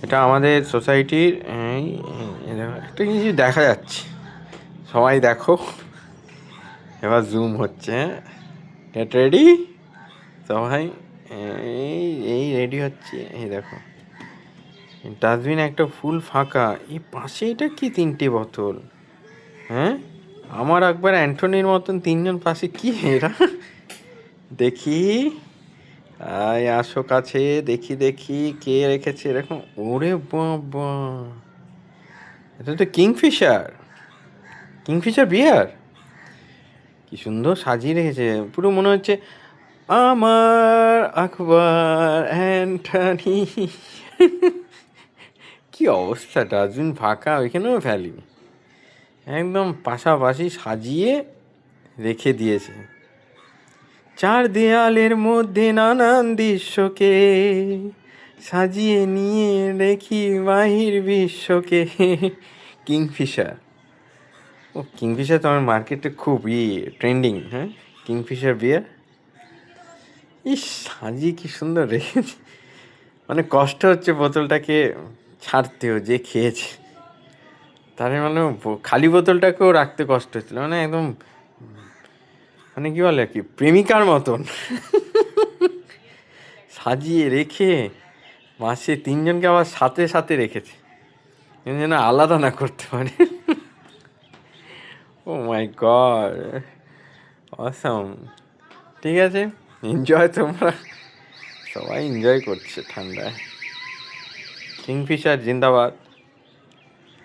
এটা আমাদের সোসাইটির একটা কিছু দেখা যাচ্ছে, সবাই দেখো। এবার জুম হচ্ছে, গেট রেডি সবাই। এই এই রেডি হচ্ছে, এই দেখো ডাস্টবিন একটা ফুল ফাঁকা, এই পাশে এটা কি 3টে বোতল? হ্যাঁ, আমার একবার অ্যান্টনির মতন 3জন পাশে, কি এরা? দেখি, আয় আসো কাছে, দেখি দেখি কে রেখেছে এরকম। ওরে বাবা, এটা তো কিংফিশার, কিংফিশার বিয়ার। কি সুন্দর সাজিয়ে রেখেছে, পুরো মনে হচ্ছে আমার আকবর অ্যান্টনি। কি অবস্থা, ডাস্টবিন ফাঁকা, ওইখানেও ফেলেনি, একদম পাশাপাশি সাজিয়ে রেখে দিয়েছে। চার দেয়ালের মধ্যে নানান দৃশ্যকে সাজিয়ে নিয়ে দেখি বাহির বিশ্বকে। কিংফিশার, ও কিংফিশার তো আমার মার্কেটে খুব ট্রেন্ডিং। হ্যাঁ, কিংফিশার বিয়ার। ইস, সাজিয়ে কি সুন্দর রেখেছে, মানে কষ্ট হচ্ছে বোতলটাকে ছাড়তেও, যে খেয়েছে তার মানে খালি বোতলটাকেও রাখতে কষ্ট হচ্ছিল, মানে একদম, মানে কি বলে আর কি, প্রেমিকার মতন সাজিয়ে রেখে মাসে 3জনকে আবার সাথে সাথে রেখেছে যেন আলাদা না করতে পারে। ও মাই গড, অসাম। ঠিক আছে, এনজয় তোমরা, সবাই এনজয় করছে ঠান্ডায়। কিংফিশার জিন্দাবাদ।